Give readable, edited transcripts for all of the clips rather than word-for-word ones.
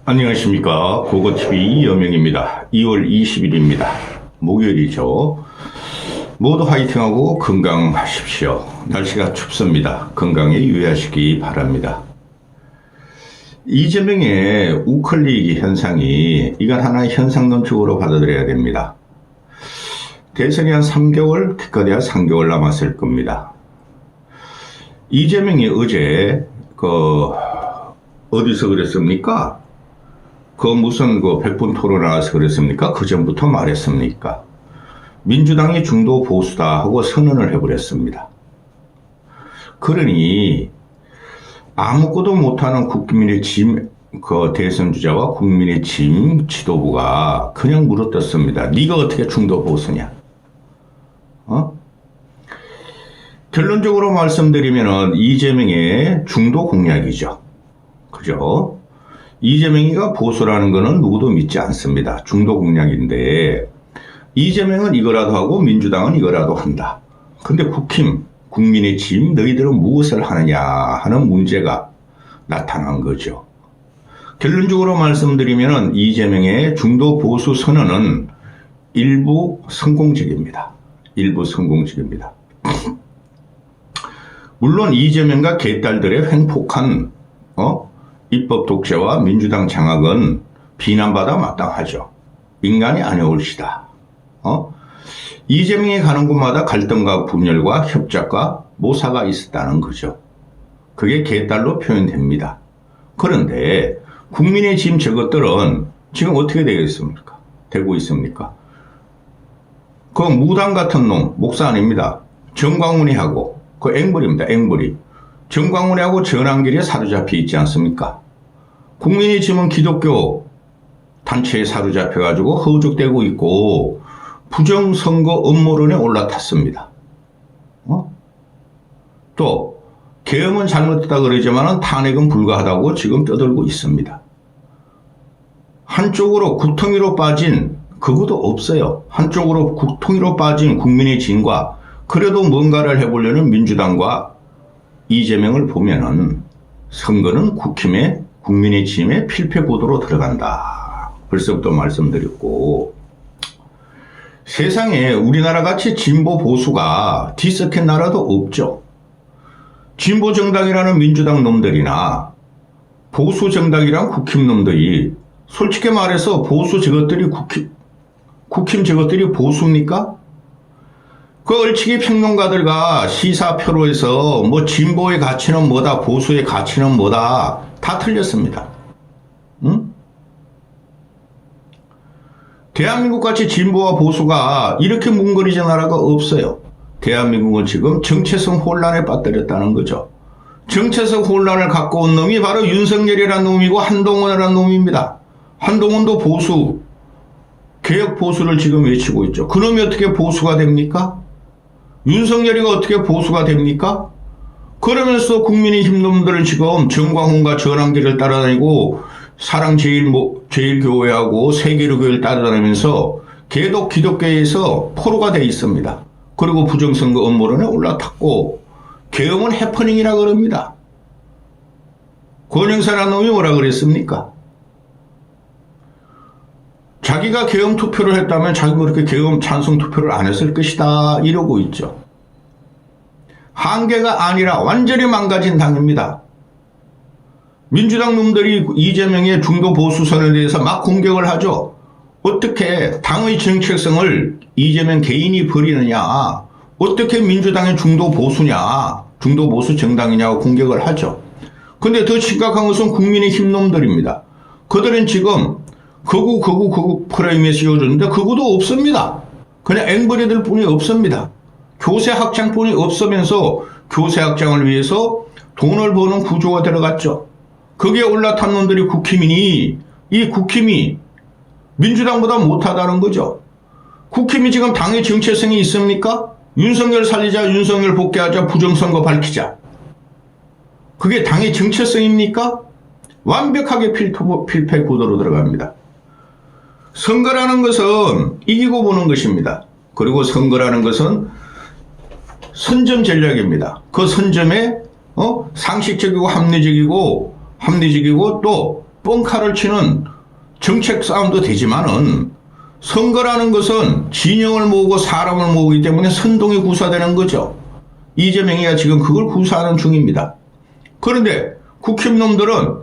안녕하십니까. 고고TV 이여명입니다. 2월 20일입니다. 목요일이죠. 모두 화이팅하고 건강하십시오. 날씨가 춥습니다. 건강에 유의하시기 바랍니다. 이재명의 우클릭 현상이 이건 하나의 현상론적으로 받아들여야 됩니다. 대선이 한 3개월, 기껏해야 3개월 남았을 겁니다. 이재명이 어제 어디서 그랬습니까? 무슨 100분 토론 나와서 그랬습니까? 그 전부터 말했습니까? 민주당이 중도 보수다 하고 선언을 해버렸습니다. 그러니 아무것도 못하는 국민의 대선 주자와 국민의 지도부가 그냥 물어뜯습니다. 네가 어떻게 중도 보수냐? 결론적으로 말씀드리면은 이재명의 중도 공약이죠. 그죠? 이재명이가 보수라는 거는 누구도 믿지 않습니다. 중도 공약인데 이재명은 이거라도 하고 민주당은 이거라도 한다. 근데 국민의힘 너희들은 무엇을 하느냐 하는 문제가 나타난 거죠. 결론적으로 말씀드리면은 이재명의 중도 보수 선언은 일부 성공적입니다. 일부 성공적입니다. 물론 이재명과 개딸들의 횡폭한 입법 독재와 민주당 장악은 비난받아 마땅하죠. 인간이 아니올시다. 이재명이 가는 곳마다 갈등과 분열과 협작과 모사가 있었다는 거죠. 그게 개딸로 표현됩니다. 그런데 국민의 지금 저것들은 지금 어떻게 되고 있습니까? 그 무당 같은 놈, 목사 아닙니다. 정광훈이하고 그 앵벌입니다. 앵벌이. 정광훈이하고 전한길에 사로잡혀 있지 않습니까? 국민이 지금 기독교 단체에 사로잡혀가지고 허우적대고 있고 부정선거 음모론에 올라탔습니다. 또 계엄은 잘못됐다 그러지만 탄핵은 불가하다고 지금 떠들고 있습니다. 한쪽으로 구덩이로 빠진 그것도 없어요. 한쪽으로 구덩이로 빠진 국민의 진과 그래도 뭔가를 해보려는 민주당과 이재명을 보면은 선거는 국민의 힘의 필패 구도로 들어간다. 벌써부터 말씀드렸고 세상에 우리나라 같이 진보 보수가 뒤섞인 나라도 없죠. 진보 정당이라는 민주당 놈들이나 보수 정당이란 국힘 놈들이 솔직히 말해서 보수 저것들이 국힘 저것들이 보수입니까? 그 얼치기 평론가들과 시사표로에서 진보의 가치는 뭐다, 보수의 가치는 뭐다, 다 틀렸습니다. 응? 대한민국같이 진보와 보수가 이렇게 뭉거리진 나라가 없어요. 대한민국은 지금 정체성 혼란에 빠뜨렸다는 거죠. 정체성 혼란을 갖고 온 놈이 바로 윤석열이라는 놈이고 한동훈이라는 놈입니다. 한동훈도 보수, 개혁 보수를 지금 외치고 있죠. 그놈이 어떻게 보수가 됩니까? 윤석열이가 어떻게 보수가 됩니까? 그러면서 국민의힘 놈들은 지금 정광훈과 전한길을 따라다니고 사랑제일교회하고 세계로교회를 따라다니면서 개독 기독교에서 포로가 되어 있습니다. 그리고 부정선거 음모론에 올라탔고 계엄은 해퍼닝이라 그럽니다. 권영사라는 놈이 뭐라 그랬습니까? 자기가 계엄 투표를 했다면 자기가 그렇게 계엄 찬성 투표를 안 했을 것이다 이러고 있죠. 한계가 아니라 완전히 망가진 당입니다. 민주당 놈들이 이재명의 중도 보수선에 대해서 막 공격을 하죠. 어떻게 당의 정체성을 이재명 개인이 버리느냐, 어떻게 민주당의 중도 보수냐, 중도 보수 정당이냐고 공격을 하죠. 근데 더 심각한 것은 국민의힘 놈들입니다. 그들은 지금 거구 프레임에 씌워줬는데 그거도 없습니다. 그냥 앵벌이들 뿐이 없습니다. 교세 확장뿐이 없으면서 교세 확장을 위해서 돈을 버는 구조가 들어갔죠. 거기에 올라탄 놈들이 국힘이니 이 국힘이 민주당보다 못하다는 거죠. 국힘이 지금 당의 정체성이 있습니까? 윤석열 살리자, 윤석열 복귀하자, 부정선거 밝히자. 그게 당의 정체성입니까? 완벽하게 필패 구도로 들어갑니다. 선거라는 것은 이기고 보는 것입니다. 그리고 선거라는 것은 선점 전략입니다. 그 선점에 상식적이고 합리적이고 합리적이고 또 뻥카를 치는 정책 싸움도 되지만은 선거라는 것은 진영을 모으고 사람을 모으기 때문에 선동이 구사되는 거죠. 이재명이가 지금 그걸 구사하는 중입니다. 그런데 국힘놈들은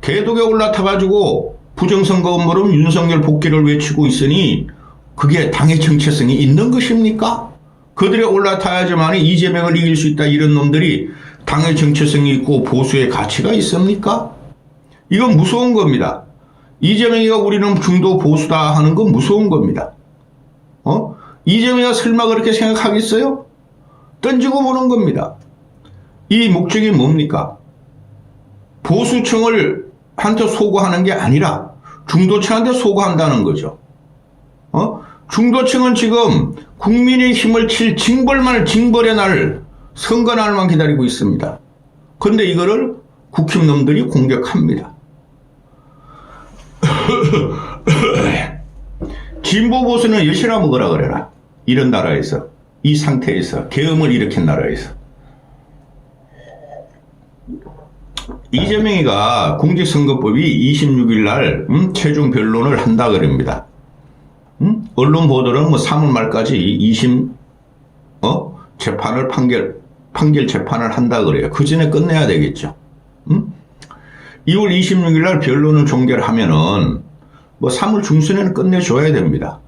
개독에 올라타가지고 부정선거 음모론 윤석열 복귀를 외치고 있으니 그게 당의 정체성이 있는 것입니까? 그들이 올라타야지만 이재명을 이길 수 있다 이런 놈들이 당의 정체성이 있고 보수의 가치가 있습니까? 이건 무서운 겁니다. 이재명이가 우리는 중도 보수다 하는 건 무서운 겁니다. 이재명이가 설마 그렇게 생각하겠어요? 던지고 보는 겁니다. 이 목적이 뭡니까? 보수층을 한테 소구하는 게 아니라 중도층한테 소구한다는 거죠. 중도층은 지금 국민의 힘을 칠 징벌의 날, 선거 날만 기다리고 있습니다. 그런데 이거를 국힘놈들이 공격합니다. 진보 보수는 여시나 먹으라 그래라. 이런 나라에서, 이 상태에서, 계엄을 일으킨 나라에서. 이재명이가 공직선거법이 26일 날 최종 변론을 한다 그럽니다. 언론 보도는 뭐 3월 말까지 2심 재판을 판결 재판을 한다 그래요. 그 전에 끝내야 되겠죠. 2월 26일 날 변론을 종결하면은 뭐 3월 중순에는 끝내줘야 됩니다.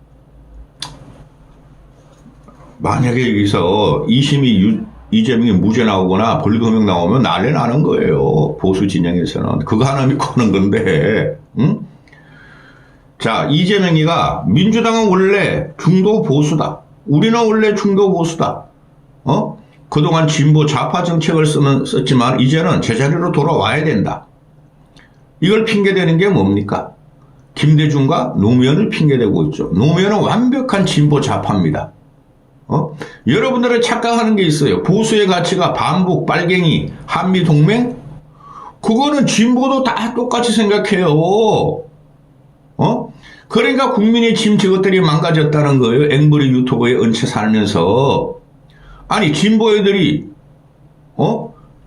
만약에 여기서 2심이 이재명이 무죄 나오거나 벌금형 나오면 난리 나는 거예요. 보수 진영에서는. 그거 하나 믿고 하는 건데. 자, 이재명이가 민주당은 원래 중도 보수다. 우리는 원래 중도 보수다. 그동안 진보 좌파 정책을 썼지만 이제는 제자리로 돌아와야 된다. 이걸 핑계대는 게 뭡니까? 김대중과 노무현을 핑계대고 있죠. 노무현은 완벽한 진보 좌파입니다. 여러분들은 착각하는 게 있어요. 보수의 가치가 반북, 빨갱이, 한미동맹? 그거는 진보도 다 똑같이 생각해요. 그러니까 국민의 짐 저것들이 망가졌다는 거예요. 앵벌이 유튜버에 얹혀 살면서. 아니, 진보 애들이,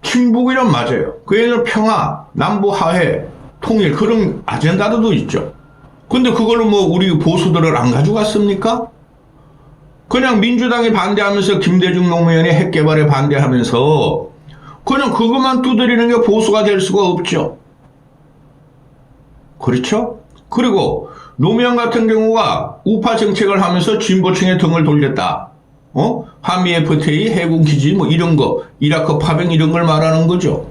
친북이란 맞아요. 그 애들 평화, 남부 화해, 통일, 그런 아젠다도 있죠. 근데 그걸로 뭐 우리 보수들을 안 가져갔습니까? 그냥 민주당이 반대하면서 김대중 노무현의 핵개발에 반대하면서 그냥 그것만 두드리는 게 보수가 될 수가 없죠. 그렇죠? 그리고 노무현 같은 경우가 우파 정책을 하면서 진보층의 등을 돌렸다. 한미 FTA, 해군 기지 뭐 이런 거, 이라크 파병 이런 걸 말하는 거죠.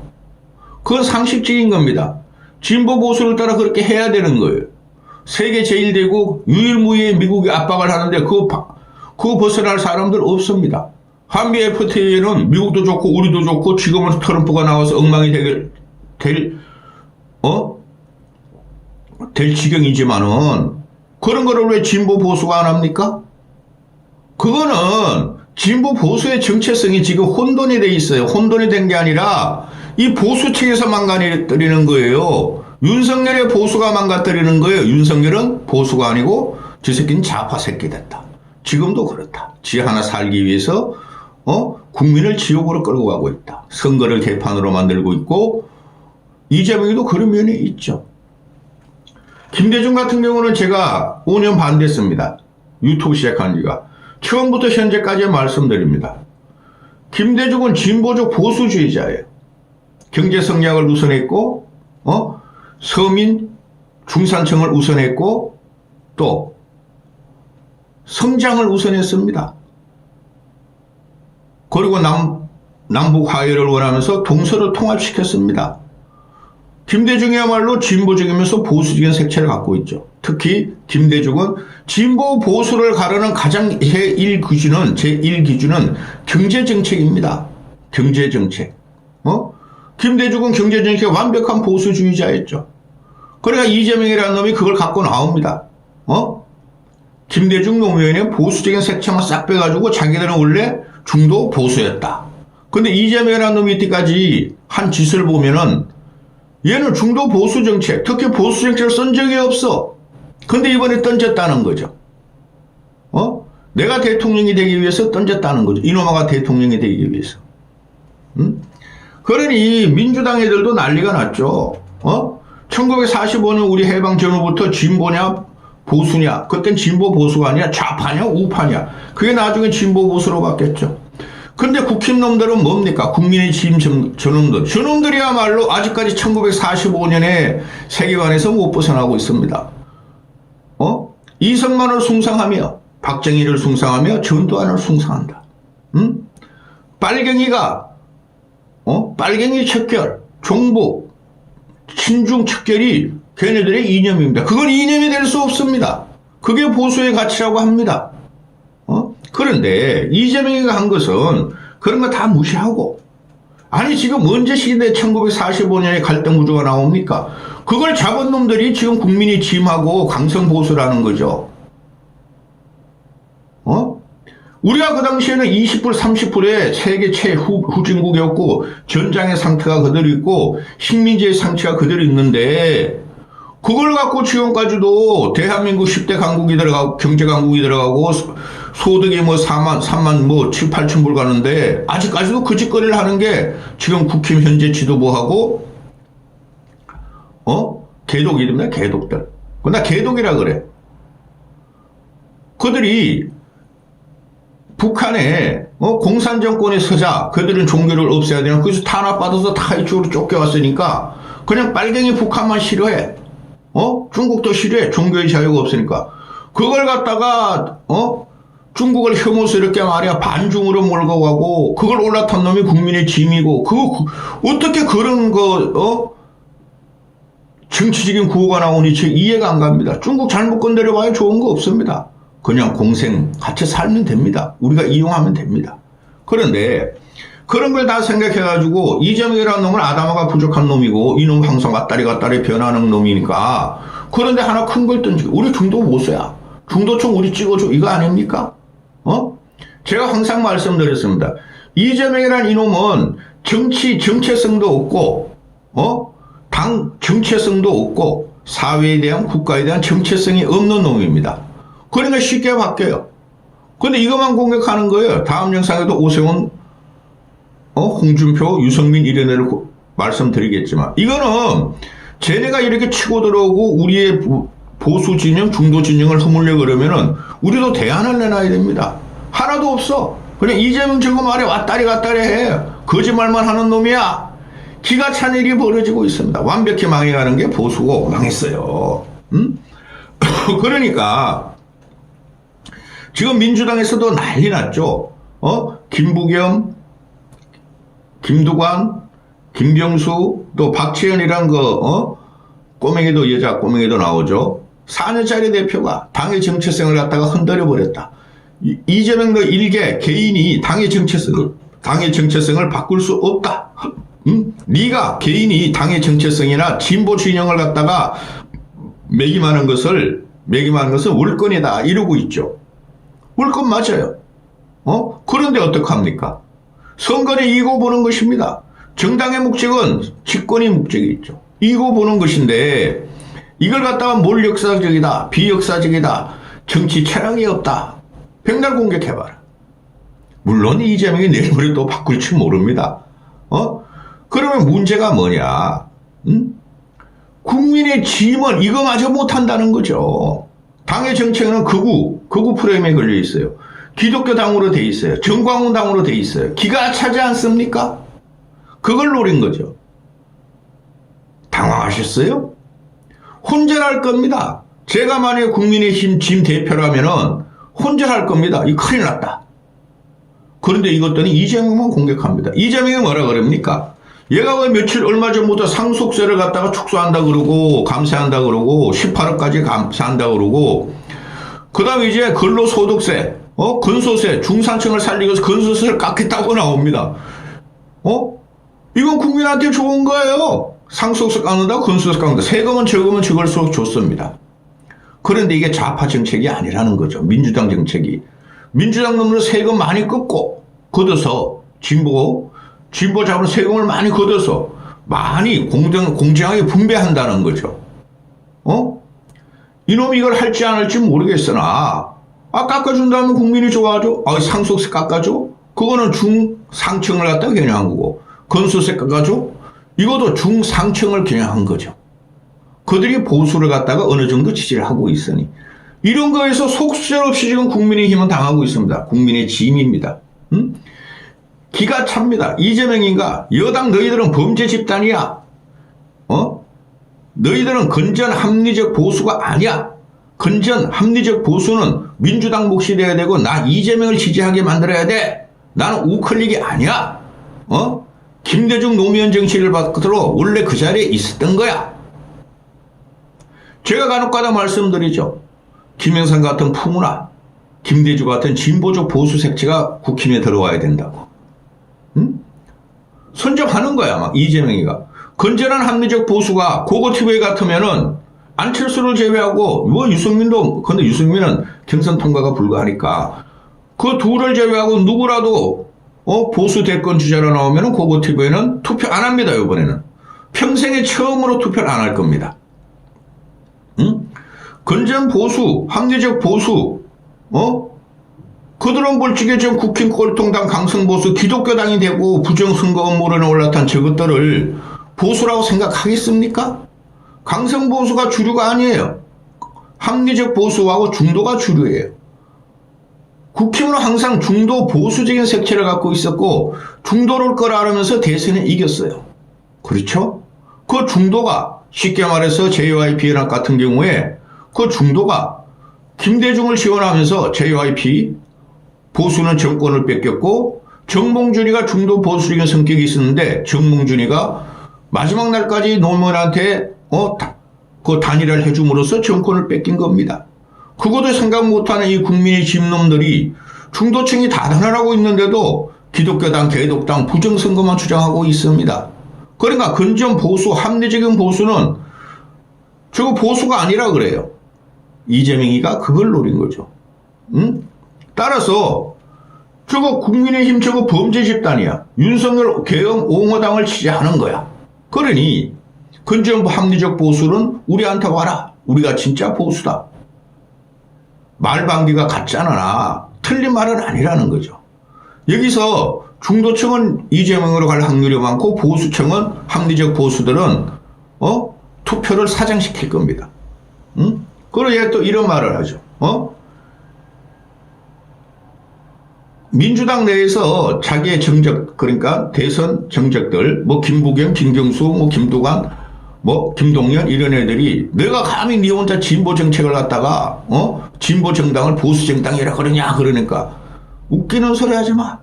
그건 상식적인 겁니다. 진보 보수를 따라 그렇게 해야 되는 거예요. 세계 제1대국 유일무이의 미국이 압박을 하는데 그거 벗어날 사람들 없습니다. 한미 FTA는 미국도 좋고 우리도 좋고 지금은 트럼프가 나와서 엉망이 될 지경이지만은 그런 거를 왜 진보 보수가 안 합니까? 그거는 진보 보수의 정체성이 지금 혼돈이 돼 있어요. 혼돈이 된 게 아니라 이 보수 측에서 망가뜨리는 거예요. 윤석열의 보수가 망가뜨리는 거예요. 윤석열은 보수가 아니고 저 새끼는 좌파 새끼 됐다. 지금도 그렇다. 지 하나 살기 위해서 국민을 지옥으로 끌고 가고 있다. 선거를 개판으로 만들고 있고 이재명이도 그런 면이 있죠. 김대중 같은 경우는 제가 5년 반 됐습니다. 유튜브 시작한 지가. 처음부터 현재까지 말씀드립니다. 김대중은 진보적 보수주의자예요. 경제 성장을 우선했고 서민 중산층을 우선했고 또 성장을 우선했습니다. 그리고 남북 화해를 원하면서 동서를 통합시켰습니다. 김대중이야말로 진보적이면서 보수적인 색채를 갖고 있죠. 특히 김대중은 진보 보수를 가르는 가장 제1기준은 경제정책입니다. 경제정책. 김대중은 경제정책의 완벽한 보수주의자였죠. 그러니까 이재명이라는 놈이 그걸 갖고 나옵니다. 김대중 노무현의 보수적인 색채만 싹 빼가지고 자기들은 원래 중도 보수였다. 근데 이재명이라는 놈이 이때까지 한 짓을 보면은 얘는 중도 보수 정책, 특히 보수 정책을 쓴 적이 없어. 근데 이번에 던졌다는 거죠. 내가 대통령이 되기 위해서 던졌다는 거죠. 이놈아가 대통령이 되기 위해서. 그러니 민주당 애들도 난리가 났죠. 1945년 우리 해방 전후부터 진보냐 보수냐, 그땐 진보 보수가 아니라 좌파냐 우파냐, 그게 나중에 진보 보수로 바뀌었죠. 근데 국힘놈들은 뭡니까? 국민의힘 저놈들. 저놈들이야말로 아직까지 1945년의 세계관에서 못 벗어나고 있습니다. 이승만을 숭상하며 박정희를 숭상하며 전두환을 숭상한다. 빨갱이가 빨갱이 척결, 종북, 친중 척결이 걔네들의 이념입니다. 그건 이념이 될 수 없습니다. 그게 보수의 가치라고 합니다. 그런데 이재명이가 한 것은 그런 거 다 무시하고, 아니 지금 언제 시대 1945년에 갈등 구조가 나옵니까? 그걸 잡은 놈들이 지금 국민이 짐하고 강성보수라는 거죠. 우리가 그 당시에는 20불, 30불에 세계 최후진국이었고 전장의 상태가 그대로 있고 식민지의 상태가 그대로 있는데, 그걸 갖고 지금까지도 대한민국 10대 강국이 들어가고 경제 강국이 들어가고 소득이 뭐 3만 뭐 7, 8천 불 가는데 아직까지도 그 짓거리를 하는 게 지금 국힘 현재 지도부하고 개독이랍니다. 개독들. 나 개독이라 그래. 그들이 북한에 공산 정권에 서자, 그들은 종교를 없애야 되는, 그래서 탄압받아서 다 이쪽으로 쫓겨왔으니까 그냥 빨갱이 북한만 싫어해. 중국도 싫어해. 종교의 자유가 없으니까. 그걸 갖다가 중국을 혐오스럽게 말이야 반중으로 몰고 가고, 그걸 올라탄 놈이 국민의 짐이고, 그거 어떻게 그런 정치적인 구호가 나오니 이해가 안 갑니다. 중국 잘못 건드려봐야 좋은 거 없습니다. 그냥 공생 같이 살면 됩니다. 우리가 이용하면 됩니다. 그런데 그런 걸 다 생각해가지고 이재명이라는 놈은 아담화가 부족한 놈이고 이놈 항상 왔다리 변하는 놈이니까, 그런데 하나 큰 걸 던지고 우리 중도 보수야. 중도총 우리 찍어줘. 이거 아닙니까? 제가 항상 말씀드렸습니다. 이재명이라는 이놈은 정체성도 없고 당 정체성도 없고 사회에 대한 국가에 대한 정체성이 없는 놈입니다. 그러니까 쉽게 바뀌어요. 근데 이것만 공격하는 거예요. 다음 영상에도 오세훈, 홍준표, 유승민 이런 애를 말씀드리겠지만, 이거는 쟤네가 이렇게 치고 들어오고 우리의 보수 진영, 중도 진영을 허물려 그러면은 우리도 대안을 내놔야 됩니다. 하나도 없어. 그냥 이재명 지금 말에 왔다리 해. 거짓말만 하는 놈이야. 기가 찬 일이 벌어지고 있습니다. 완벽히 망해가는 게 보수고 망했어요. 그러니까 지금 민주당에서도 난리 났죠. 김부겸, 김두관, 김병수, 또 박지원이란 꼬맹이도 여자 꼬맹이도 나오죠. 4년짜리 대표가 당의 정체성을 갖다가 흔들어 버렸다. 이재명도 일개 개인이 당의 정체성을 바꿀 수 없다. 네가 개인이 당의 정체성이나 진보 진영을 갖다가 매김하는 것은 월권이다 이러고 있죠. 월권 맞아요. 그런데 어떡합니까? 선거를 이고 보는 것입니다. 정당의 목적은 집권의 목적이 있죠. 이고 보는 것인데, 이걸 갖다가 뭘 역사적이다, 비역사적이다, 정치 철학이 없다, 백날 공격해봐라. 물론 이재명이 내일모레 또 바꿀지 모릅니다. 그러면 문제가 뭐냐? 국민의 짐은 이거마저 못한다는 거죠. 당의 정책은 극우 프레임에 걸려 있어요. 기독교 당으로 돼 있어요. 정광훈 당으로 돼 있어요. 기가 차지 않습니까? 그걸 노린 거죠. 당황하셨어요? 혼절할 겁니다. 제가 만약에 국민의힘 짐 대표라면은 혼절할 겁니다. 이 큰일 났다. 그런데 이것들은 이재명만 공격합니다. 이재명이 뭐라 그럽니까? 얘가 왜 얼마 전부터 상속세를 갖다가 축소한다 그러고 감세한다 그러고 18억까지 감세한다 그러고, 그 다음에 이제 근로소득세, 근소세, 중산층을 살리기 위해서 근소세를 깎겠다고 나옵니다. 이건 국민한테 좋은 거예요. 상속세 깎는다, 근소세 깎는다. 세금은 적으면 적을수록 좋습니다. 그런데 이게 좌파 정책이 아니라는 거죠. 민주당 정책이. 민주당 놈들은 세금 많이 걷어서 진보 잡은 세금을 많이 걷어서 많이 공정하게 분배한다는 거죠. 이놈이 이걸 할지 안 할지 모르겠으나, 깎아준다면 국민이 좋아하죠. 상속세 깎아줘? 그거는 중상층을 갖다가 겨냥한 거고, 건소세 깎아줘? 이것도 중상층을 겨냥한 거죠. 그들이 보수를 갖다가 어느 정도 지지를 하고 있으니 이런 거에서 속절없이 지금 국민의힘은 당하고 있습니다. 국민의 짐입니다. 기가 찹니다. 이재명인가? 여당 너희들은 범죄 집단이야. 너희들은 건전 합리적 보수가 아니야. 건전 합리적 보수는 민주당 몫이 돼야 되고 나 이재명을 지지하게 만들어야 돼. 나는 우클릭이 아니야. 김대중 노무현 정치를 받들어 원래 그 자리에 있었던 거야. 제가 간혹가다 말씀드리죠. 김영삼 같은 풍우나 김대중 같은 진보적 보수 색채가 국힘에 들어와야 된다고. 선점하는 거야, 막 이재명이가. 건전한 합리적 보수가 고고TV 같으면은 안철수를 제외하고 뭐 유승민도, 근데 유승민은 경선 통과가 불가하니까 그 둘을 제외하고 누구라도 보수 대권 주자로 나오면은 고고TV에는 투표 안 합니다. 이번에는 평생에 처음으로 투표를 안 할 겁니다. 건전 보수, 합리적 보수, 그들은 벌칙에 지금 국힘 꼴통당 강성보수 기독교당이 되고 부정선거 업무론에 올라탄 저것들을 보수라고 생각하겠습니까? 강성보수가 주류가 아니에요. 합리적 보수하고 중도가 주류예요. 국힘은 항상 중도 보수적인 색채를 갖고 있었고 중도를 끌어안으면서 대선에 이겼어요. 그렇죠? 그 중도가 쉽게 말해서 JYP 연합 같은 경우에 그 중도가 김대중을 지원하면서 JYP 보수는 정권을 뺏겼고 정몽준이가 중도 보수적인 성격이 있었는데 정몽준이가 마지막 날까지 노무현한테 그 단일화를 해줌으로써 정권을 뺏긴 겁니다. 그것도 생각 못하는 이 국민의 집놈들이 중도층이 다단하고 있는데도 기독교당, 개독당, 부정선거만 주장하고 있습니다. 그러니까 건전 보수, 합리적인 보수는 저거 보수가 아니라 그래요. 이재명이가 그걸 노린 거죠. 따라서 저거 국민의힘 저거 범죄 집단이야. 윤석열 계엄 옹호당을 지지하는 거야. 그러니 건전 합리적 보수는 우리한테 와라. 우리가 진짜 보수다. 말방기가 같잖아. 틀린 말은 아니라는 거죠. 여기서 중도층은 이재명으로 갈 확률이 많고 보수층은 합리적 보수들은 투표를 사장시킬 겁니다. 그리고 얘 또 이런 말을 하죠. 민주당 내에서 자기의 정적, 그러니까 대선 정적들, 뭐 김부겸, 김경수, 뭐 김두관, 뭐 김동연 이런 애들이 내가 감히 네 혼자 진보 정책을 갖다가 진보 정당을 보수 정당이라 그러냐 그러니까 웃기는 소리 하지 마.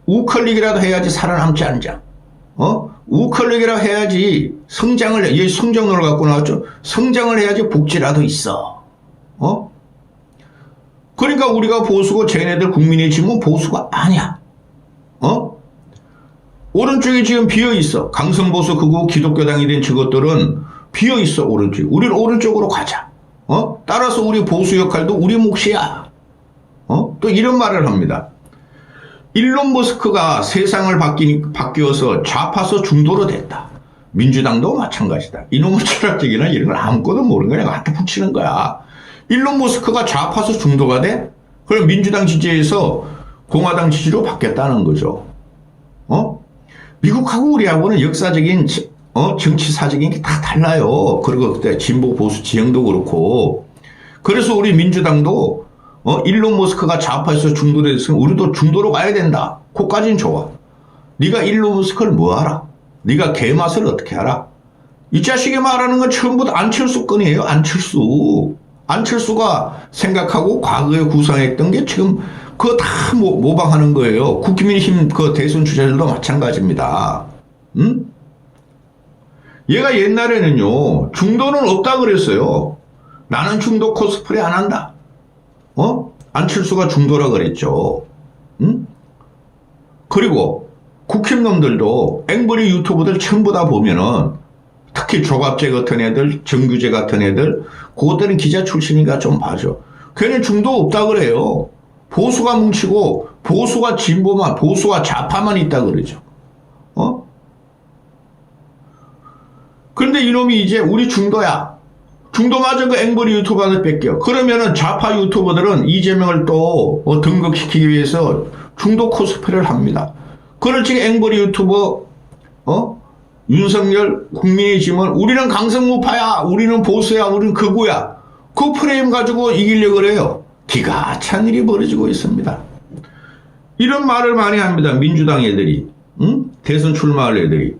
우클릭이라도 해야지 살아남지 않자. 우클릭이라도 해야지 성장을 해. 얘 성장론을 갖고 나왔죠. 성장을 해야지 복지라도 있어. 그러니까 우리가 보수고 쟤네들 국민의 짐은 보수가 아니야. 오른쪽에 지금 비어있어. 강성보수 그거 기독교당이 된 저것들은 비어있어. 오른쪽에. 우리는 오른쪽으로 가자. 따라서 우리 보수 역할도 우리 몫이야. 또 이런 말을 합니다. 일론 머스크가 세상을 바뀌어서 좌파서 중도로 됐다. 민주당도 마찬가지다. 이놈의 철학적이나 이런 걸 아무것도 모르는 거야. 내가 갖다 붙이는 거야. 일론 머스크가 좌파서 중도가 돼? 그럼 민주당 지지에서 공화당 지지로 바뀌었다는 거죠. 미국하고 우리하고는 역사적인 정치사적인 게 다 달라요. 그리고 그때 진보 보수 지형도 그렇고. 그래서 우리 민주당도 일론 머스크가 좌파에서 중도로 됐으면 우리도 중도로 가야 된다. 그까지는 좋아. 네가 일론 머스크를 뭐 알아? 네가 개 맛을 어떻게 알아? 이 자식이 말하는 건 처음부터 안철수 건이에요. 안철수가 생각하고 과거에 구상했던 게 지금 그거 다 모방하는 거예요. 국민의힘 그 대선 주자들도 마찬가지입니다. 얘가 옛날에는요 중도는 없다 그랬어요. 나는 중도 코스프레 안 한다. 안철수가 중도라 그랬죠. 그리고 국힘놈들도 앵벌이 유튜브들 전부 다 보면은 특히 조갑재 같은 애들, 정규재 같은 애들, 그것들은 기자 출신이니까 좀 봐줘. 걔는 중도 없다 그래요. 보수가 뭉치고 보수가 진보만, 보수가 좌파만 있다 그러죠. 그런데 이놈이 이제 우리 중도야. 중도마저 그 앵벌이 유튜버들 뺏겨. 그러면은 좌파 유튜버들은 이재명을 또 등극시키기 위해서 중도 코스프레를 합니다. 그걸 지금 앵벌이 유튜버, 윤석열 국민의힘은 우리는 강성무파야, 우리는 보수야, 우리는 극우야. 그 프레임 가지고 이기려고 그래요. 기가 찬 일이 벌어지고 있습니다. 이런 말을 많이 합니다. 민주당 애들이. 응? 대선 출마할 애들이.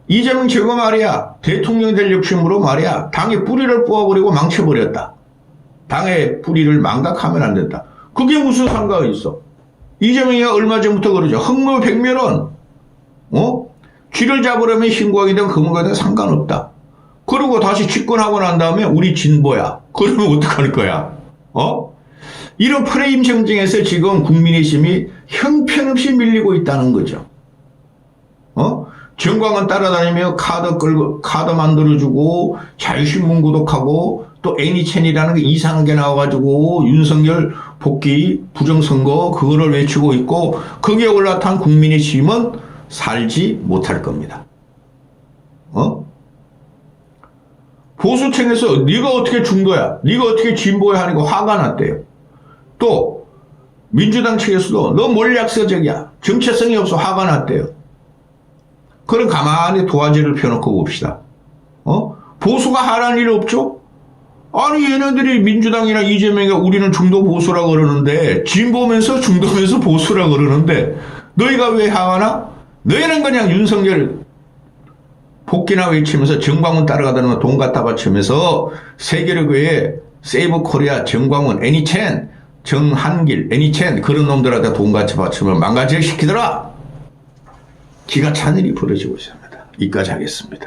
이재명 제거 말이야. 대통령 될 욕심으로 말이야. 당의 뿌리를 뽑아버리고 망쳐버렸다. 당의 뿌리를 망각하면 안 된다. 그게 무슨 상관이 있어? 이재명이 얼마 전부터 그러죠. 흑묘백면은 쥐를 잡으려면 신고하게 그거든 상관없다. 그리고 다시 집권하고 난 다음에 우리 진보야. 그러면 어떡할 거야? 이런 프레임 정쟁에서 지금 국민의힘이 형편없이 밀리고 있다는 거죠. 정광은 따라다니며 카드 만들어주고 자유신문 구독하고 또 애니첸이라는 게 이상하게 나와가지고 윤석열 복귀 부정선거 그거를 외치고 있고 거기에 올라탄 국민의힘은 살지 못할 겁니다. 보수층에서 네가 어떻게 중도야, 네가 어떻게 진보야 하니까 화가 났대요. 또 민주당 측에서도 너 몰약서적이야, 정체성이 없어 화가 났대요. 그럼 가만히 도화지를 펴놓고 봅시다. 보수가 하라는 일 없죠? 아니 얘네들이 민주당이나 이재명이가 우리는 중도 보수라고 그러는데 진보면서 중도면서 보수라고 그러는데 너희가 왜 화나? 너희는 그냥 윤석열 복귀나 외치면서 정광훈 따라가다는 돈 갖다 바치면서 세계력의 세이브 코리아, 정광훈, 애니첸, 정한길, 애니첸 그런 놈들한테 돈 같이 바치면 망가지게 시키더라. 기가 찬 일이 벌어지고 있습니다. 이까지 하겠습니다.